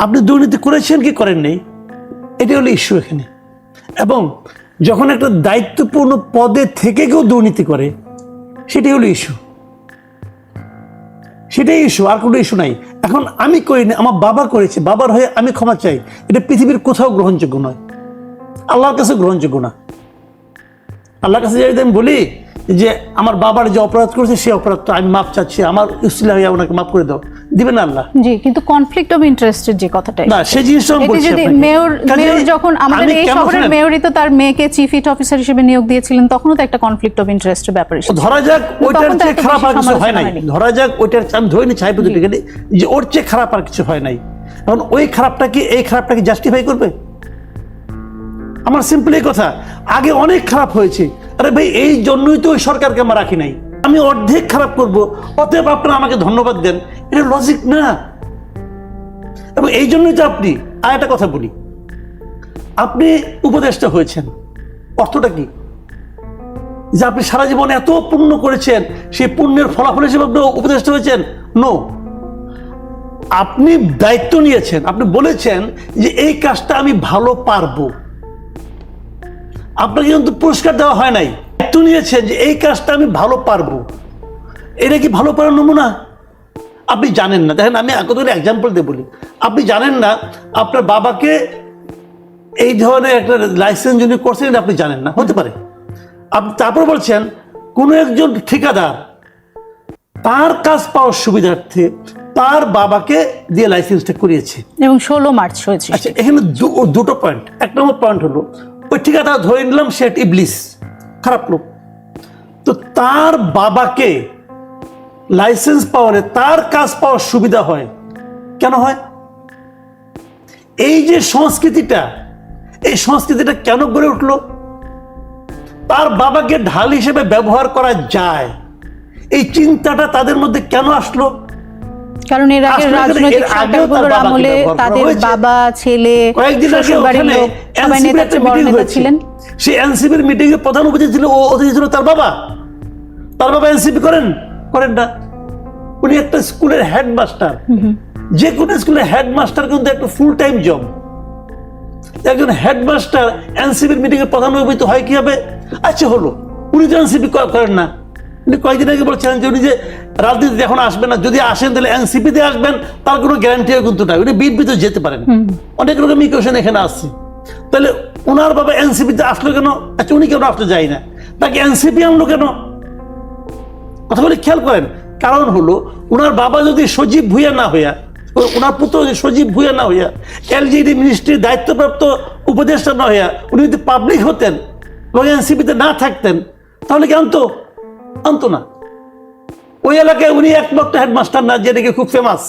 আপনি দুর্নীতি করেছেন কি করেন নাই, এটা হলো ইস্যু এখানে। এবং যখন একটা দায়িত্বপূর্ণ পদে থেকে কেউ দুর্নীতি করে, সেটাই হলো ইস্যু, সেটাই ইস্যু, আর কোনো ইস্যু নাই। এখন আমি করিনি, আমার বাবা করেছে, বাবার হয়ে আমি ক্ষমা চাই, এটা পৃথিবীর কোথাও গ্রহণযোগ্য নয়, আল্লাহর কাছে গ্রহণযোগ্য না। আল্লাহর কাছে যদি আমি বলি যে আমার বাবার যে অপরাধ করেছে সেই অপরাধটা আমি মাপ চাচ্ছি, আমার উসিলা হয়ে ওনাকে মাফ করে দাও, দিবেন না আল্লাহ? জি, কিন্তু কনফ্লিক্ট অফ ইন্টারেস্টের যে কথাটা, না সেই জিনিসটা আমি বলছি যদি আপনাকে। মেয়র কাজেই যখন আমাদের আমি এই কেন শহরের শুনেন, মেয়রই তো তার মেয়েকে চিফ ইট অফিসার হিসেবে নিয়োগ দিয়েছিলেন, তখনও তো একটা কনফ্লিক্ট অফ ইন্টারেস্টের ব্যাপার এসেছে। ধরা যাক ওইটার তখন তো চেয়ে এত খারাপ বেশি আর কিছু হয় সমালোচনা নাই, হয়নি। ধরা যাক ওইটার আমি ধরে নিচ্ছি হাইপোথেটিক্যালি যে ওর চেয়ে খারাপ আর কিছু হয় নাই, এখন ওই খারাপটা কি এই খারাপটাকে জাস্টিফাই করবে? আমার সিম্পল এই কথা, আগে অনেক খারাপ হয়েছে, আরে ভাই এই জন্যই তো ওই সরকারকে আমরা রাখি নাই, আমি অর্ধেক খারাপ করব, অতএব আপনারা আমাকে ধন্যবাদ দেন, এটা লজিক না। এবং এই জন্যই তো আপনি, আর একটা কথা বলি, আপনি উপদেষ্টা হয়েছেন, অর্থটা কি? যে আপনি সারা জীবন এত পুণ্য করেছেন, সেই পুণ্যের ফলাফল হিসেবে আপনি উপদেষ্টা হয়েছেন? নো, আপনি দায়িত্ব নিয়েছেন, আপনি বলেছেন যে এই কাজটা আমি ভালো পারবো, আপনাকে কিন্তু পুরস্কার দেওয়া হয় নাই, দায়িত্ব নিয়েছেন যে এই কাজটা আমি ভালো পারবো। এটা কি ভালো পারার নমুনা? আপনি জানেন না, দেখেন আমি কতগুলো এক্সাম্পল দিয়ে বলি, আপনি জানেন না আপনার বাবাকে এই ধরনের একটা লাইসেন্স যিনি করছেন আপনি জানেন না, হতে পারে। আপনি তারপর বলছেন কোনো একজন ঠিকাদার তার কাজ পাওয়ার সুবিধার্থে তার বাবাকে দিয়ে লাইসেন্সটা করিয়েছে, এবং 16 মার্চ হয়েছে। আচ্ছা এখানে দুটো পয়েন্ট। এক নম্বর পয়েন্ট হলো ওই ঠিকাদার ধরে নিলাম সে একটা ইবলিস, খারাপ লোক, তো তার বাবাকে লাইসেন্স পাওয়ারে তার কাজ পাওয়ার সুবিধা হয়, কেন হয়? এই যে সংস্কৃতিটা, এই সংস্কৃতিটা কেন গড়ে উঠলো? তার বাবাকে ঢাল হিসেবে ব্যবহার করা যায়, এই চিন্তাটা তাদের মধ্যে কেন আসলো? কারণ এর আগে রাজনৈতিক সরকারগুলোর আমলে তাদের বাবা, ছেলে, কয়েকদিন আগে ওখানে এনসিপির একটা মিটিং হয়েছিলেন, সেই এনসিপির মিটিং এ প্রধান অতিথি ছিল, ও অতিথি ছিল তার বাবা। তার বাবা এনসিপি করেন না, উনি একটা স্কুলের হেডমাস্টার, যে কোনো স্কুলের হেডমাস্টার কিন্তু একটা ফুল টাইম জব। একজন হেডমাস্টার এনসিপির মিটিং এ প্রধান অতিথি হয় কি হবে? আচ্ছা হলো, উনি তো এনসিপি করেন না, উনি কয়েকদিন আগে বলছেন যে উনি যে রাজনীতিতে এখন আসবেন না, যদি আসেন তাহলে এনসিপিতে আসবেন, তার কোনো গ্যারান্টিও কিন্তু নাই, উনি বিএনপিতে যেতে পারেন। অনেক রকম ইকুয়েশন এখানে আসছে, তাহলে ওনার বাবা এনসিপিতে আসলো কেন? আচ্ছা উনি কেন আসতে যায় না, তাকে এনসিপি আনলো কেন? কথা বলে খেয়াল করেন, কারণ হলো ওনার বাবা যদি সজীব ভুঁইয়া না হইয়া, ওনার পুত্র যদি সজীব ভুঁইয়া না হইয়া, এলজিডি মিনিস্ট্রির দায়িত্বপ্রাপ্ত উপদেষ্টা না হইয়া উনি যদি পাবলিক হতেন এবং এনসিপিতে না থাকতেন, তাহলে কি আনতো না? ওই এলাকায় উনি একমাত্র হেডমাস্টার না যেটাকে খুব ফেমাস,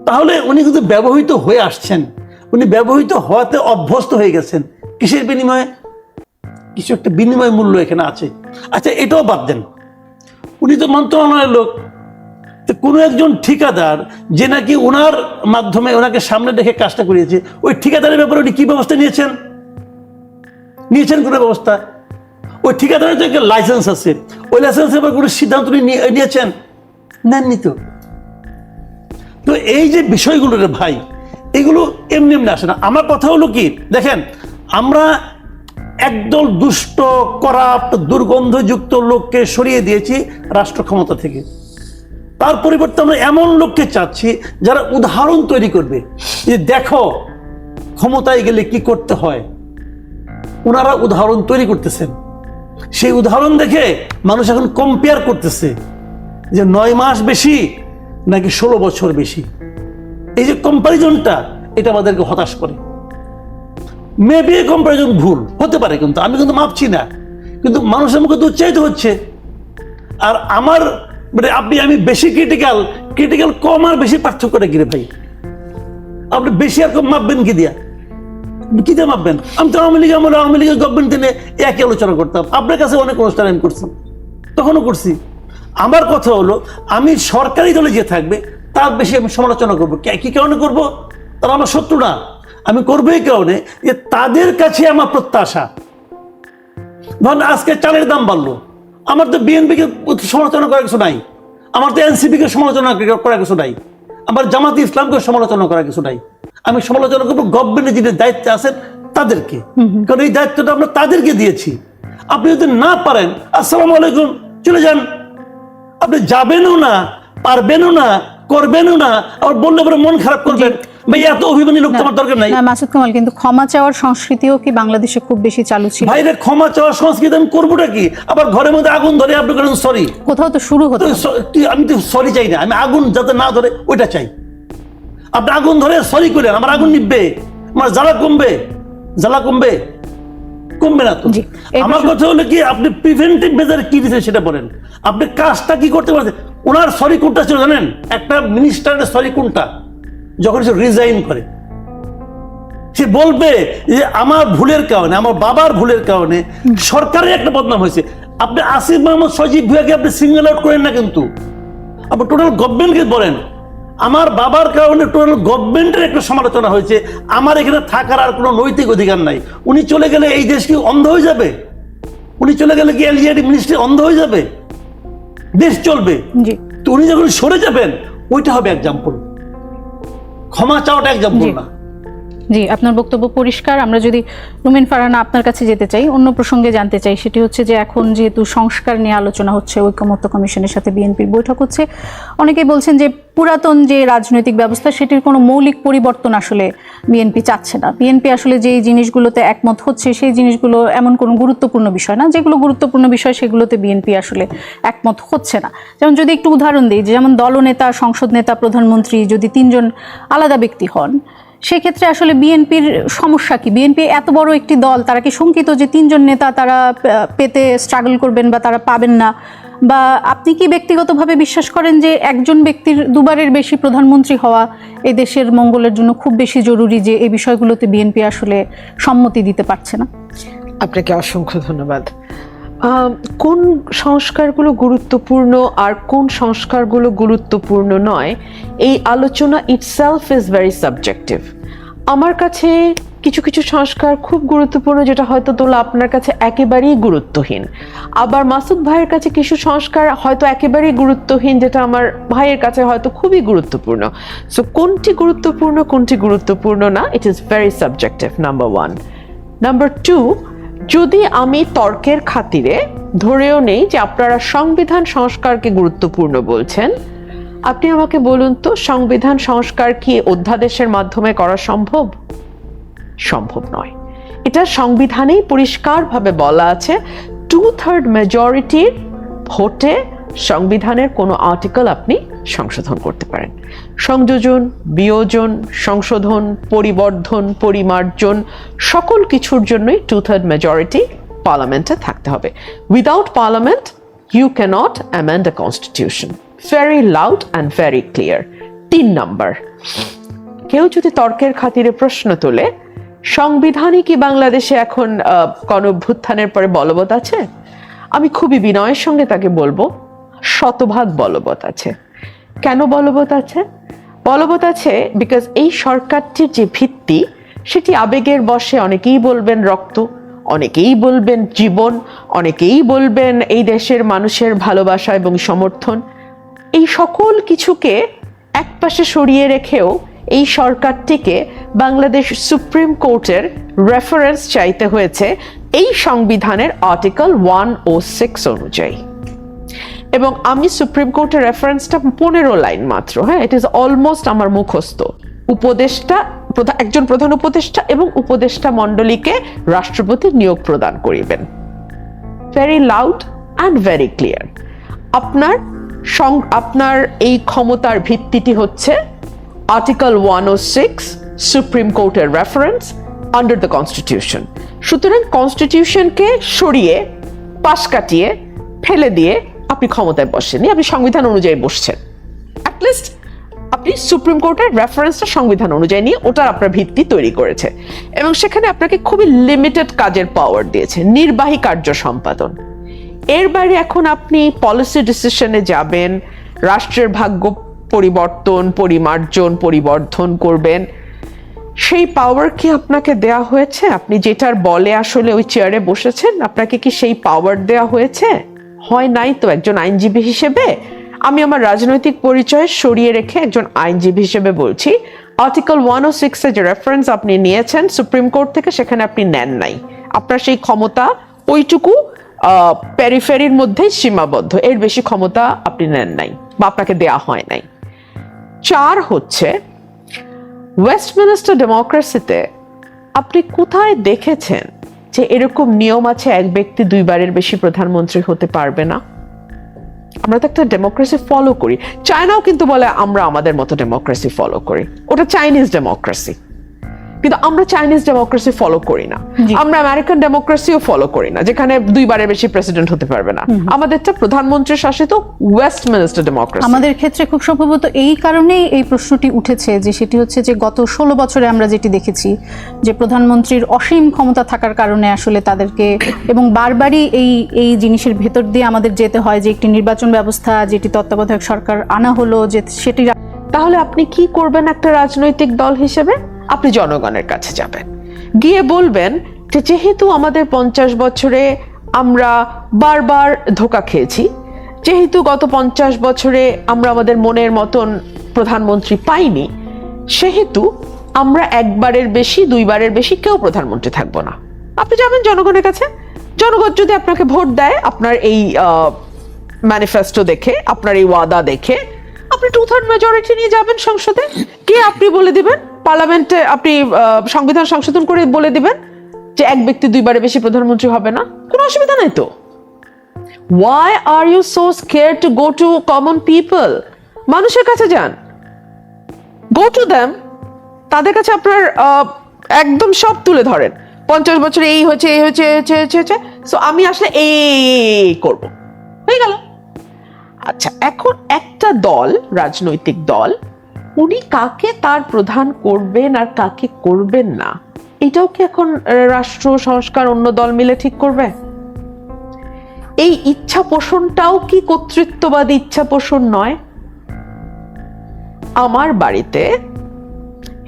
তাহলে উনি কিন্তু ব্যবহৃত হয়ে আসছেন, উনি ব্যবহৃত হওয়াতে অভ্যস্ত হয়ে গেছেন। কিসের বিনিময়ে? কিছু একটা বিনিময় মূল্য এখানে আছে। আচ্ছা এটাও বাদ দেন, উনি তো মন্ত্রণালয়ের লোক, তো কোনো একজন ঠিকাদার যে নাকি ওনার মাধ্যমে ওনাকে সামনে রেখে কাজটা করিয়েছে, ওই ঠিকাদারের ব্যাপারে উনি কি ব্যবস্থা নিয়েছেন কোনো ব্যবস্থা? ওই ঠিকাদারের যে লাইসেন্স আছে, ওই লাইসেন্সের ব্যাপারে কোনো সিদ্ধান্ত নিয়েছেন? নেননি তো। তো এই যে বিষয়গুলো রে ভাই, এগুলো এমনি এমনি আসে না। আমার কথা হলো কি, দেখেন আমরা একদল দুষ্ট, করাপ্ট, দুর্গন্ধযুক্ত লোককে সরিয়ে দিয়েছি রাষ্ট্র ক্ষমতা থেকে, তার পরিবর্তে আমরা এমন লোককে চাচ্ছি যারা উদাহরণ তৈরি করবে যে দেখো ক্ষমতায় গেলে কি করতে হয়। ওনারা উদাহরণ তৈরি করতেছেন, সেই উদাহরণ দেখে মানুষ এখন কম্পেয়ার করতেছে যে 9 মাস বেশি নাকি 16 বছর বেশি। এই যে কম্পারিজনটা, এটা আমাদেরকে হতাশ করে। মেবি কম্পারিজন ভুল হতে পারে, কিন্তু আমি কিন্তু মাপছি না, কিন্তু মানুষের মুখে তো উচ্চারিত হচ্ছে। আর আমার মানে আমি বেশি ক্রিটিক্যাল কম আর বেশি পার্থক্যটা কি রে ভাই? আপনি বেশি আর কম মাপবেন কি দিয়ে মাপবেন? আমি তো আওয়ামী লীগের গভর্নমেন্ট দিনে একই আলোচনা করতাম, আপনার কাছে অনেক অনুষ্ঠান আমি করছি, তখনও করছি। আমার কথা হলো আমি সরকারি দলে যে থাকবে তার বেশি আমি সমালোচনা করবো। কি কারণে করবো? তারা আমার শত্রু না, আমি করবো এই কারণে যে তাদের কাছে আমার প্রত্যাশা। ধরেন আজকে চালের দাম বাড়লো, আমার তো বিএনপিকে সমালোচনা করার কিছু নাই, আমার তো এনসিপিকে সমালোচনা করার কিছু নাই, আমার জামাতে ইসলামকে সমালোচনা করা কিছু নাই, আমি সমালোচনা করবো গভর্নমেন্টের যিনি দায়িত্বে আছেন তাদেরকে, কারণ এই দায়িত্বটা আমরা তাদেরকে দিয়েছি। আপনি যদি না পারেন আসসালামু আলাইকুম চলে যান, আপনি যাবেনও না, পারবেনও না, করবেনও না, আর বললে পরে মন খারাপ করবেন। ভাই এত অভিমানী লোক তোমার দরকার নাই। মাসুদ কামাল, কিন্তু ক্ষমা চাওয়ার সংস্কৃতিও কি বাংলাদেশে খুব বেশি চালু ছিল? ভাইরে ক্ষমা চাওয়ার সংস্কৃতি আমি করবোটা কি? আবার ঘরের মধ্যে আগুন ধরে আপনি করেন সরি, কোথাও তো শুরু হতো। আমি তো সরি চাই না, আমি আগুন যাতে না ধরে ওইটা চাই। আপনি আগুন ধরে সরি করেন, আমার আগুন নিববে, আমার জ্বালা কমবে, জ্বালা কমবে? কমবে না তো। আমার কথা হলো কি, আপনি প্রিভেন্টিভ মেজার কি দিচ্ছেন সেটা বলেন, আপনি কাজটা কি করতে পারছেন। ওনার সরি কোনটা ছিল জানেন? একটা মিনিস্টারের সরি কোনটা? যখন সে রিজাইন করে, সে বলবে যে আমার ভুলের কারণে, আমার বাবার ভুলের কারণে সরকারের একটা বদনাম হয়েছে। আপনি আসিফ মাহমুদ সজীব ভুঁইয়াকে আপনি সিঙ্গেল আউট করেন না, কিন্তু আপনি টোটাল গভর্নমেন্টকে বলেন আমার বাবার কারণে টোটাল গভর্নমেন্টের একটা সমালোচনা হয়েছে, আমার এখানে থাকার আর কোনো নৈতিক অধিকার নাই। উনি চলে গেলে এই দেশ কি অন্ধ হয়ে যাবে? উনি চলে গেলে কি এলজিআইডি মিনিস্ট্রি অন্ধ হয়ে যাবে? দেশ চলবে। তো উনি যখন সরে যাবেন ওইটা হবে এক্সাম্পল, ক্ষমা চাওয়াটা এক্সাম্পল না। জি, আপনার বক্তব্য পরিষ্কার। আমরা যদি রুমিন ফারহানা আপনার কাছে যেতে চাই, অন্য প্রসঙ্গে জানতে চাই, সেটি হচ্ছে যে এখন যেহেতু সংস্কার নিয়ে আলোচনা হচ্ছে, ঐকমত্য কমিশনের সাথে বিএনপির বৈঠক হচ্ছে, অনেকেই বলছেন যে পুরাতন যে রাজনৈতিক ব্যবস্থা সেটির কোনো মৌলিক পরিবর্তন আসলে বিএনপি চাচ্ছে না। বিএনপি আসলে যেই জিনিসগুলোতে একমত হচ্ছে সেই জিনিসগুলো এমন কোনো গুরুত্বপূর্ণ বিষয় না, যেগুলো গুরুত্বপূর্ণ বিষয় সেগুলোতে বিএনপি আসলে একমত হচ্ছে না। যেমন যদি একটু উদাহরণ দিই, যেমন দলনেতা, সংসদ নেতা, প্রধানমন্ত্রী যদি তিনজন আলাদা ব্যক্তি হন, সেক্ষেত্রে আসলে বিএনপির সমস্যা কি? বিএনপি এত বড় একটি দল, তারা কি শঙ্কিত যে তিনজন নেতা তারা পেতে স্ট্রাগল করবেন বা তারা পাবেন না? বা আপনি কি ব্যক্তিগতভাবে বিশ্বাস করেন যে একজন ব্যক্তির দুবারের বেশি প্রধানমন্ত্রী হওয়া এই দেশের মঙ্গলের জন্য খুব বেশি জরুরি, যে এই বিষয়গুলোতে বিএনপি আসলে সম্মতি দিতে পারছে না? আপনাকে অসংখ্য ধন্যবাদ। কোন সংস্কারগুলো গুরুত্বপূর্ণ আর কোন সংস্কারগুলো গুরুত্বপূর্ণ নয়, এই আলোচনা ইটসেলফ ইজ ভেরি সাবজেক্টিভ। আমার কাছে কিছু কিছু সংস্কার খুব গুরুত্বপূর্ণ, যেটা হয়তো তোলা আপনার কাছে একেবারেই গুরুত্বহীন। আবার মাসুদ ভাইয়ের কাছে কিছু সংস্কার হয়তো একেবারেই গুরুত্বহীন, যেটা আমার ভাইয়ের কাছে হয়তো খুবই গুরুত্বপূর্ণ। সো কোনটি গুরুত্বপূর্ণ কোনটি গুরুত্বপূর্ণ না, it is very subjective, number one. Number two, যদি আমি তর্কের খাতিরে ধরেও নেই যে আপনারা সংবিধান সংস্কারকে গুরুত্বপূর্ণ বলছেন, আপনি আমাকে বলুন তো, সংবিধান সংস্কার কি অধ্যাদেশের মাধ্যমে করা সম্ভব? সম্ভব নয়। এটা সংবিধানেই পরিষ্কারভাবে বলা আছে, 2/3 মেজরিটির ভোটে সংবিধানের কোনো আর্টিকেল আপনি সংশোধন করতে পারেন। সংযোজন, বিয়োজন, সংশোধন, পরিবর্ধন, পরিমার্জন, সকল কিছুর জন্যই 2/3 মেজরিটি পার্লামেন্টে থাকতে হবে। Without parliament you cannot amend a constitution. Very loud and very clear. 3 number, কেউ যদি তর্কের খাতিরে প্রশ্ন তোলে সংবিধানই কি বাংলাদেশে এখন গণঅভ্যুত্থানের পরে বলবৎ আছে, আমি খুবই বিনয়ের সঙ্গে তাকে বলবো শতভাগ বলবৎ আছে। কেন বলবৎ আছে? বলবৎ আছে বিকজ এই সরকারটির যে ভিত্তি, সেটি আবেগের বশে অনেকেই বলবেন রক্ত, অনেকেই বলবেন জীবন, অনেকেই বলবেন এই দেশের মানুষের ভালোবাসা এবং সমর্থন, এই সকল কিছুকে একপাশে সরিয়ে রেখেও এই সরকারটিকে বাংলাদেশ সুপ্রিম কোর্টের রেফারেন্স চাইতে হয়েছে এই সংবিধানের আর্টিকেল 106 অনুযায়ী। এবং আমি সুপ্রিম কোর্টের রেফারেন্সটা 15 লাইন মাত্র, হ্যাঁ, ইট ইজ অলমোস্ট আমার মুখস্থ। উপদেষ্টা, একজন প্রধান উপদেষ্টা এবং উপদেষ্টা মণ্ডলীকে রাষ্ট্রপতি নিয়োগ প্রদান করিবেন। Very loud and very clear. আপনার এই ক্ষমতার ভিত্তিটি হচ্ছে আর্টিকেল 106 সুপ্রিম কোর্টের রেফারেন্স আন্ডার দ্য কনস্টিটিউশন। সুতরাং কনস্টিটিউশনকে সরিয়ে, পাশ কাটিয়ে, ফেলে দিয়ে আপনি ক্ষমতায় বসেননি, আপনি সংবিধান অনুযায়ী বসছেন। অ্যাটলিস্ট আপনি সুপ্রিম কোর্টের রেফারেন্সটা সংবিধান অনুযায়ী নিয়ে ওটার আপনার ভিত্তি তৈরি করেছে, এবং সেখানে আপনাকে খুবই লিমিটেড কাজের পাওয়ার দিয়েছে, নির্বাহী কার্য সম্পাদন। এর বাইরে এখন আপনি পলিসি ডিসিশনে যাবেন, রাষ্ট্রের ভাগ্য পরিবর্তন, পরিমার্জন, পরিবর্ধন করবেন, সেই পাওয়ার কি আপনাকে দেয়া হয়েছে? আপনি যেটার বলে আসলে ওই চেয়ারে বসেছেন, আপনাকে কি সেই পাওয়ার দেয়া হয়েছে? হয় নাই তো। একজন আইনজীবী হিসেবে আমি আমার রাজনৈতিক পরিচয় সরিয়ে রেখে একজন আইনজীবী হিসেবে বলছি, আর্টিকেল 106 এর যে রেফারেন্স আপনি নিয়েছেন সুপ্রিম কোর্ট থেকে, সেখানে আপনি নেন নাই। আপনার সেই ক্ষমতা ওইটুকু পেরিফেরির মধ্যেই সীমাবদ্ধ, এর বেশি ক্ষমতা আপনি নেন নাই বা আপনাকে দেয়া হয় নাই। 4 হচ্ছে ওয়েস্টমিনিস্টার ডেমোক্রেসিতে আপনি কোথায় দেখেছেন যে এরকম নিয়ম আছে এক ব্যক্তি 2 বারের বেশি প্রধানমন্ত্রী হতে পারবে না? আমরা তো একটা ডেমোক্রেসি ফলো করি। চায়নাও কিন্তু বলে আমরা আমাদের মতো ডেমোক্রেসি ফলো করি, ওটা চাইনিজ ডেমোক্রেসি, কিন্তু আমরা চাইনিজ ডেমোক্রেসি ফলো করি না। আমরা আমেরিকান ডেমোক্রেসিও ফলো করি না, যেখানে 2 বারের বেশি প্রেসিডেন্ট হতে পারবে না। আমাদেরটা প্রধানমন্ত্রী শাসিত ওয়েস্টমিনিস্টার ডেমোক্রেসি। আমাদের ক্ষেত্রে খুব সম্ভবত এই কারণেই এই প্রশ্নটি উঠেছে, যে সেটি হচ্ছে যে গত 16 বছরে আমরা যেটি দেখেছি যে প্রধানমন্ত্রীর অসীম ক্ষমতা থাকার কারণে আসলে তাদেরকে, এবং বারবারই এই জিনিসের ভেতর দিয়ে আমাদের যেতে হয় যে একটি নির্বাচন ব্যবস্থা যেটি তত্ত্বাবধায়ক সরকার আনা হলো, যে সেটি। তাহলে আপনি কি করবেন একটা রাজনৈতিক দল হিসেবে? আপনি জনগণের কাছে যাবেন, গিয়ে বলবেন যে যেহেতু আমাদের 50 বছরে আমরা বারবার ধোঁকা খেয়েছি, যেহেতু গত 50 বছরে আমরা আমাদের মনের মতন প্রধানমন্ত্রী পাইনি, সেহেতু আমরা 1 বারের বেশি 2 বারের বেশি কেউ প্রধানমন্ত্রী থাকবো না। আপনি যাবেন জনগণের কাছে, জনগণ যদি আপনাকে ভোট দেয় আপনার এই ম্যানিফেস্টো দেখে, আপনার এই ওয়াদা দেখে, আপনি 2/3 মেজরিটি নিয়ে যাবেন সংসদে, কে আপনি বলে দিবেন পার্লামেন্টে, আপনি সংবিধান সংশোধন করে বলে দিবেন যে এক ব্যক্তি 2 বারের বেশি প্রধানমন্ত্রী হবে না, কোনো অসুবিধা নাই তো। Why are you so scared to go to common people? মানুষের কাছে যান, go to them, তাদের কাছে আপনার একদম সব তুলে ধরেন। 50 বছরে এই হয়েছে, এই হয়েছে, সো আমি আসলে এই করব, হয়ে গেল। আচ্ছা, এখন একটা দল, রাজনৈতিক দল, উনি কাকে তার প্রধান করবেন আর কাকে করবেন না, এটাও কি এখন রাষ্ট্র সংস্কার অন্য দল মিলে ঠিক করবে? এই ইচ্ছা পোষণটাও কি কর্তৃত্ববাদী ইচ্ছা পোষণ নয়? আমার বাড়িতে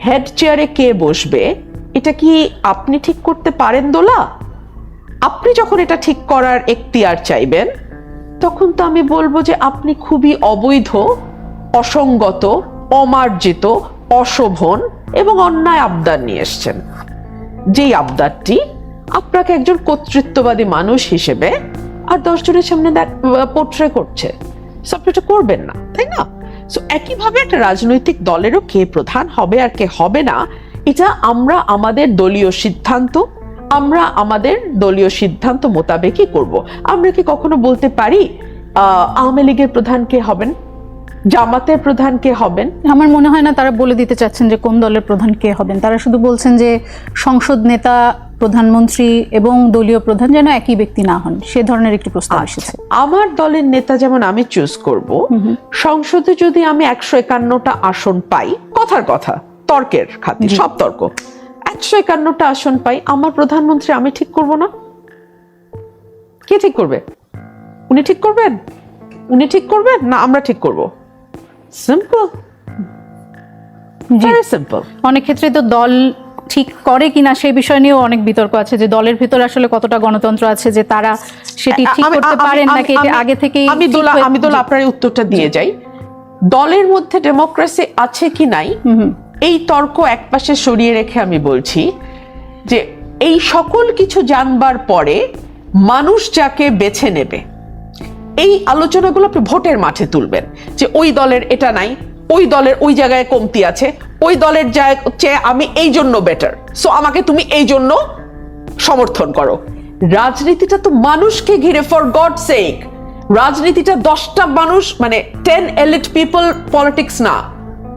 হেড চেয়ারে কে বসবে এটা কি আপনি ঠিক করতে পারেন দোলা? আপনি যখন এটা ঠিক করার এখতিয়ার চাইবেন, তখন তো আমি বলবো যে আপনি খুবই অবৈধ, অসঙ্গত, অমার্জিত, অশোভন এবং অন্যায় আবদার নিয়ে এসছেন, যেই আবদারটি আপনাকে একজন কর্তৃত্ববাদী মানুষ হিসেবে আর 10 জনের সামনে পোট্রে করছে। আপনি এটা করবেন না, তাই না? সো একইভাবে একটা রাজনৈতিক দলেরও কে প্রধান হবে আর কে হবে না, এটা আমরা আমাদের দলীয় সিদ্ধান্ত মোতাবেকই করব। আমরা কি কখনো বলতে পারি আওয়ামী লীগের প্রধান কে হবেন, জামাতের প্রধান কে হবেন? আমার মনে হয় না তারা বলে দিতে চাচ্ছেন যে কোন দলের প্রধান কে হবেন। তারা শুধু বলছেন যে সংসদ নেতা, প্রধানমন্ত্রী এবং দলীয় প্রধান যেন একই ব্যক্তি না হন, সে ধরনের একটি প্রস্তাব এসেছে। আমার দলের নেতা যেমন আমি চুজ করব, সংসদে যদি আমি 151টা আসন পাই, কথার কথা, তর্কের খাতির, সব তর্ক, 151টা আসন পাই, আমার প্রধানমন্ত্রী আমি ঠিক করব না? কে ঠিক করবে? উনি ঠিক করবেন? উনি ঠিক করবেন না আমরা ঠিক করব? Simple, very simple. অনেক ক্ষেত্রে তো দল ঠিক করে কিনা সেই বিষয় নিয়েও অনেক বিতর্ক আছে, যে দলের ভিতরে আসলে কতটা গণতন্ত্র আছে যে তারা সেটি ঠিক করতে পারেন নাকি এটা আগে থেকেই। আমি দোলা আপনার উত্তরটা দিয়ে যাই। দলের মধ্যে ডেমোক্রেসি আছে কি নাই এই তর্ক একপাশে সরিয়ে রেখে আমি বলছি যে এই সকল কিছু জানবার পরে মানুষ যাকে বেছে নেবে, এই আলোচনাগুলো আপনি ভোটের মাঠে তুলবেন যে ওই দলের এটা নাই, ওই দলের ওই জায়গায় কমতি আছে, ওই দলের চেয়ে আমি এই জন্য বেটার, সো আমাকে তুমি এই জন্য সমর্থন করো। রাজনীতিটা তো মানুষকে ঘিরে, ফর গড সেক। রাজনীতিটা 10টা মানুষ, মানে 10 elite people পলিটিক্স না।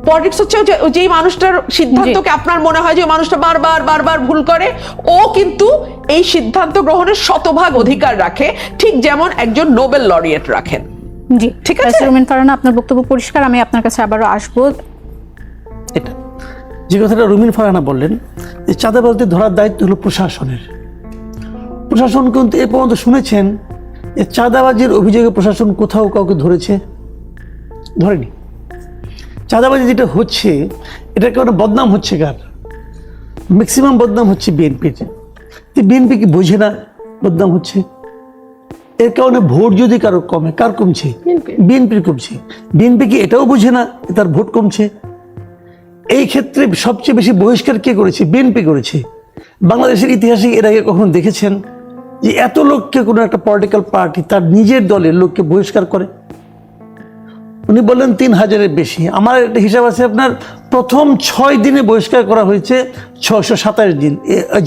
পলিটিক্স হচ্ছে যেই মানুষটার সিদ্ধান্তকে আপনার মনে হয় যে মানুষটা বারবার ভুল করে, ও কিন্তু এই সিদ্ধান্ত গ্রহণের শতভাগ অধিকার রাখে, ঠিক যেমন একজন নোবেল লরিয়েট রাখেন। জি, ঠিক আছে রুমিন ফারহানা, আপনার বক্তব্য পরিষ্কার। আমি আপনার কাছে আবারও আসবো। এটা যে কথাটা রুমিন ফারহানা বললেন যে চাঁদাবাজদের ধরার দায়িত্ব হলো প্রশাসনের। প্রশাসন কিন্তু এ পর্যন্ত শুনেছেন যে চাঁদাবাজির অভিযোগে প্রশাসন কোথাও কাউকে ধরেছে? ধরেনি। চাঁদাবাজি যেটা হচ্ছে, এটার কারণে বদনাম হচ্ছে কার? ম্যাক্সিমাম বদনাম হচ্ছে বিএনপির। বিএনপি কি বোঝে না বদনাম হচ্ছে? এর কারণে ভোট যদি কারো কমে, কার কমছে? বিএনপির কমছে। বিএনপি কি এটাও বুঝে না তার ভোট কমছে? এই ক্ষেত্রে সবচেয়ে বেশি বহিষ্কার কে করেছে? বিএনপি করেছে। বাংলাদেশের ইতিহাসে এর আগে কখনো দেখেছেন যে এত লোককে কোনো একটা পলিটিক্যাল পার্টি তার নিজের দলের লোককে বহিষ্কার করে? উনি বললেন 3000-এর বেশি। আমার একটা হিসাব আছে, আপনার প্রথম 6 দিনে বহিষ্কার করা হয়েছে 627 দিন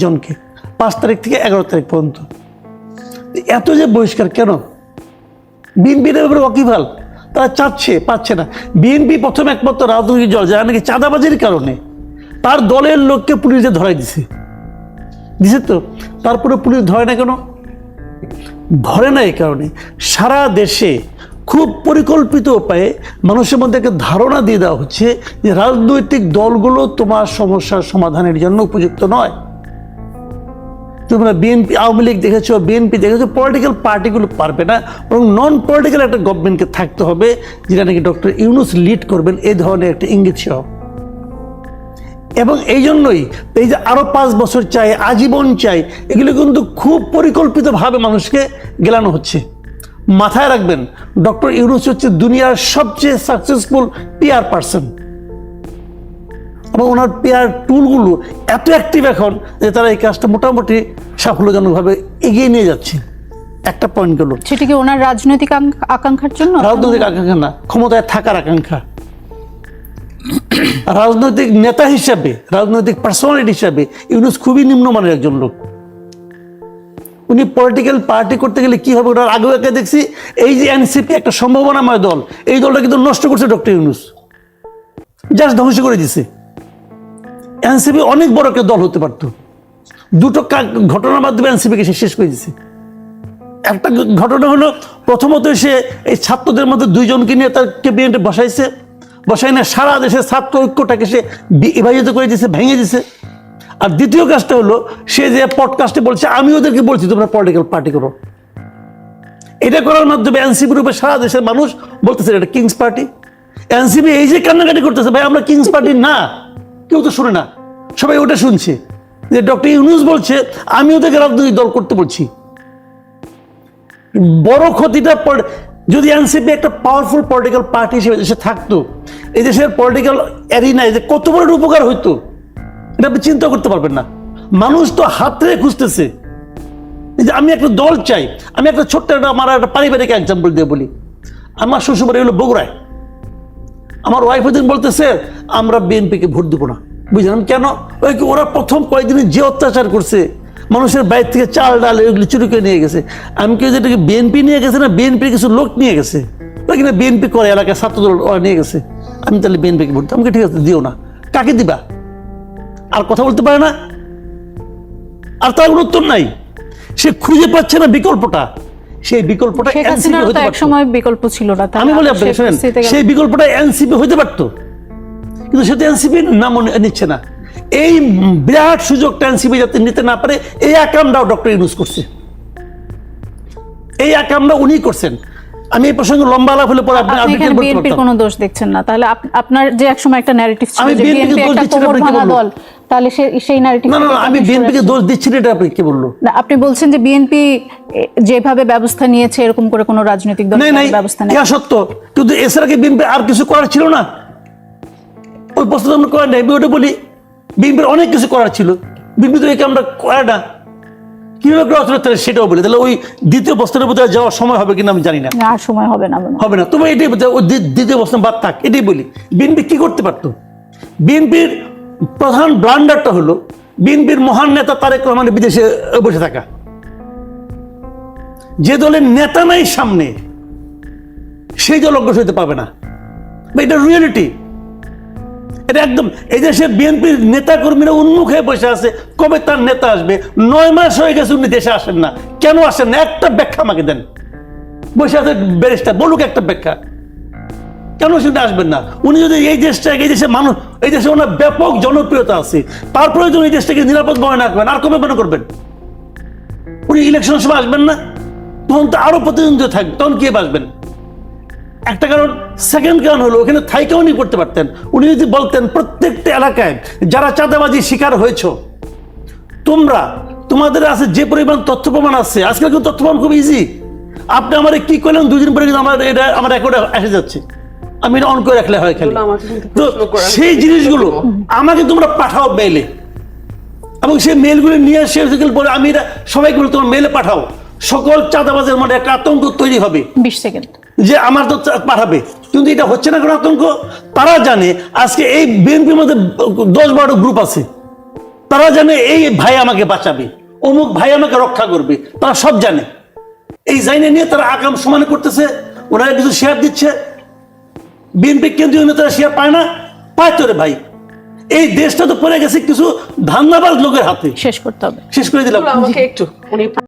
জনকে, 5 তারিখ থেকে 11 তারিখ পর্যন্ত। এত যে বহিষ্কার কেন? বিএনপির ব্যাপারে ওয়াকিবহাল, তারা চাচ্ছে, পাচ্ছে না। বিএনপি প্রথম একমাত্র রাজনৈতিক দল যারা নাকি চাঁদাবাজির কারণে তার দলের লোককে পুলিশে ধরাই দিছে তো, তারপরে পুলিশ ধরে না কেন? ধরে না এই কারণে সারা দেশে খুব পরিকল্পিত উপায়ে মানুষের মধ্যে একটা ধারণা দিয়ে দেওয়া হচ্ছে যে রাজনৈতিক দলগুলো তোমার সমস্যার সমাধানের জন্য উপযুক্ত নয়। তোমরা বিএনপি, আওয়ামী লীগ দেখেছো, বিএনপি দেখেছো, পলিটিক্যাল পার্টিগুলো পারবে না, বরং নন পলিটিক্যাল একটা গভর্নমেন্টকে থাকতে হবে যেটা নাকি ডক্টর ইউনূস লিড করবেন, এই ধরনের একটা ইঙ্গিত ছিল। এবং এই জন্যই এই যে আরো 5 বছর চাই, আজীবন চাই, এগুলো কিন্তু খুব পরিকল্পিতভাবে মানুষকে গেলানো হচ্ছে। মাথায় রাখবেন, ডক্টর ইউনূস হচ্ছে দুনিয়ার সবচেয়ে সাকসেসফুল পিআর পার্সন, এবং ওনার পিআর টুলগুলো এত অ্যাক্টিভ এখন যে তারা এই কাজটা মোটামুটি সাফল্যজনকভাবে এগিয়ে নিয়ে যাচ্ছে। একটা পয়েন্ট গেল, সেটা কি ওনার রাজনৈতিক আকাঙ্ক্ষার জন্য? রাজনৈতিক আকাঙ্ক্ষা না, ক্ষমতায় থাকার আকাঙ্ক্ষা। রাজনৈতিক নেতা হিসাবে, রাজনৈতিক পার্সোনালিটি হিসাবে ইউনূস খুবই নিম্নমানের একজন লোক। উনি পলিটিক্যাল পার্টি করতে গেলে কি হবে, ওনার আগেও একে দেখছি, এই যে এনসিপি একটা সম্ভাবনাময় দল, এই দলটা কিন্তু নষ্ট করছে ডক্টর ইউনূস, জাস্ট ধ্বংস করে দিছে। এনসিপি অনেক বড় একটা দল হতে পারতো। দুটো ঘটনার মাধ্যমে এনসিপিকে সে শেষ করে দিছে। একটা ঘটনা হলো, প্রথমত সে এই ছাত্রদের মধ্যে 2 জনকে নিয়ে তার ক্যাবিনেটে বসাই না সারা দেশের ছাত্র ঐক্যটাকে সে বিভাজিত করে দিয়েছে, ভেঙে দিছে। আর দ্বিতীয় কাজটা হলো, সে যে পডকাস্টে বলছে আমি ওদেরকে বলছি তোমরা পলিটিক্যাল পার্টি করো। এটা করার মাধ্যমে এনসিপির উপরে সারা দেশের মানুষ বলতেছে এটা কিংস পার্টি। এনসিপি এই যে কান্নাকাটি করতেছে, ভাই আমরা কিংস পার্টি না, কেউ তো শুনে না, সবাই ওটা শুনছে যে ডক্টর ইউনূস বলছে আমি ওদেরকে রাজনৈতিক দল করতে বলছি। বড় ক্ষতিটা যদি এনসিপি একটা পাওয়ারফুল পলিটিক্যাল পার্টি হিসেবে দেশে থাকতো, এই দেশের পলিটিক্যাল অ্যারিনায় যে কত বড় উপকার হইতো এটা আপনি চিন্তা করতে পারবেন না। মানুষ তো হাতরে খুঁজতেছে যে আমি একটা দল চাই। আমি একটা ছোট্ট আমার একটা পারিবারিক এক্সাম্পল দিয়ে বলি, আমার শ্বশুরবাড়ি হলো বগুড়ায়। আমার ওয়াইফ ওদিন বলতেছে আমরা বিএনপিকে ভোট দিব না। বুঝলাম কেন? ওরা প্রথম কয়েকদিনে যে অত্যাচার করছে, মানুষের বাইরে থেকে চাল ডাল এগুলি চুরি করে নিয়ে গেছে। আমি কি যেটাকে বিএনপি নিয়ে গেছে না বিএনপির কিছু লোক নিয়ে গেছে, ওরা কিনা বিএনপি করে এলাকায় ছাত্রদল ওরা নিয়ে গেছে। আমি তাহলে বিএনপিকে ভোট, আমাকে ঠিক আছে দিও না। কাকে দিবা? আর কথা বলতে পারে না, আর তার কোনো উত্তর নাই। সে খুঁজে পাচ্ছে না বিকল্পটা, সেই বিকল্পটা এনসিপি হতে পারত। একসময় বিকল্প ছিল না, আমি বলি আপনাকে শুনেন, সেই বিকল্পটা এনসিপি হতে পারতো, কিন্তু সেটা এনসিপি নাম নিচ্ছে না। এই বিরাট সুযোগটা এনসিপি যাতে নিতে না পারে, এই আকামটাও ডক্টর ইউনূস করছে। এই আকামটা উনি করছেন। আমি এই প্রসঙ্গে লম্বা আলাপ হলে পরে আপনি এখানে বিএনপির কোনো দোষ দেখছেন না। তাহলে আপনার যে একসময় একটা ন্যারেটিভ ছিল যে বিএনপি একটা কোমরভাঙা দল, তাহলে সেই ন্যারেটিভ। না, আমি বিএনপিকে দোষ দিচ্ছি না, এটা আপনি কি বললো? আপনি বলছেন যে বিএনপি যেভাবে ব্যবস্থা নিয়েছে এরকম করে কোনো রাজনৈতিক দল ব্যবস্থা নেই। সত্য, কিন্তু এছাড়া কি বিএনপি আর কিছু করার ছিল না? ওই প্রস্তাব আমরা করেন নাই। আমি ওটা বলি, বিএনপির অনেক কিছু করার ছিল, বিএনপি তো একে আমরা করে না। কিভাবে করা হচ্ছিল তাহলে সেটাও বলি। তাহলে ওই দ্বিতীয় প্রশ্নের মধ্যে যাওয়ার সময় হবে কিনা আমি জানি না। আর সময় হবে না, হবে না। তবে এটাই ওই দ্বিতীয় প্রশ্ন বাদ থাক, এটাই বলি বিএনপি কি করতে পারতো। বিএনপির প্রধান ব্লান্ডারটা হলো বিএনপির মহান নেতা তারেক রহমানের বিদেশে বসে থাকা। যে দলের নেতা নাই সামনে, সেই দল অগ্রসর হতে পারবে না। এটা রিয়েলিটি, এটা একদম। এই দেশে বিএনপির নেতা কর্মীরা উন্মুখ হয়ে বসে আছে, কবে তার নেতা আসবে। 9 মাস হয়ে গেছে উনি দেশে আসেন না। কেন আসেন না? একটা ব্যাখ্যা আমাকে দেন। বসে আছে ব্যারিস্টার, বলুক একটা ব্যাখ্যা, কেন সেটা আসবেন না? উনি যদি এই দেশের মানুষ, এই দেশে ওনার ব্যাপক জনপ্রিয়তা আছে, তারপরে যদি এই দেশটাকে নিরাপদ মনে না করবেন, আর কবে মনে করবেন? উনি ইলেকশনের সময় আসবেন না, তখন তো আরো প্রতিদ্বন্দ্বী থাকবে, তখন কে বাসবেন? একটা কারণ। সেকেন্ড কারণ হলো ওখানে থাইকে উনি করতে পারতেন। উনি যদি বলতেন প্রত্যেকটা এলাকায় যারা চাঁদাবাজির শিকার হয়েছ, তোমাদের আছে যে পরিমাণ তথ্য প্রমাণ আছে, আজকাল কিন্তু তথ্য প্রমাণ খুব ইজি, আপনি আমার কি করলেন 2 দিন পরে কিন্তু আমার রেকর্ডে এসে যাচ্ছে, আমি এটা অন করে রাখলে হয় খালি। আমাকে কিন্তু তো প্রশ্ন করার সেই জিনিসগুলো আমাকে তোমরা পাঠাও মেইলে, এবং সেই মেইলগুলো নিয়ে শেষ পরে আমি এটা সবাইকে বলি তোমার মেইলে পাঠাও। সকল চাঁদাবাজের মধ্যে একটা আতঙ্ক তৈরি হবে 20 সেকেন্ড। যে আমার তো পাঠাবে, কিন্তু এটা হচ্ছে না কোনো আতঙ্ক। তারা জানে আজকে এই বিএনপির মধ্যে 10-12 গ্রুপ আছে, তারা জানে এই ভাই আমাকে বাঁচাবে, অমুক ভাই আমাকে রক্ষা করবে, তারা সব জানে। এই জাইনে নিয়ে তারা আগাম সমান করতেছে, ওনারা কিছু শেয়ার দিচ্ছে। বিএনপি কেন্দ্রীয় নেতারা শেয়ার পায় না, পায় তো রে ভাই। এই দেশটা তো পড়ে গেছে কিছু ধান্দাবাজ লোকের হাতে। শেষ করতে হবে। শেষ করে দিলাম। আমাকে একটু উনি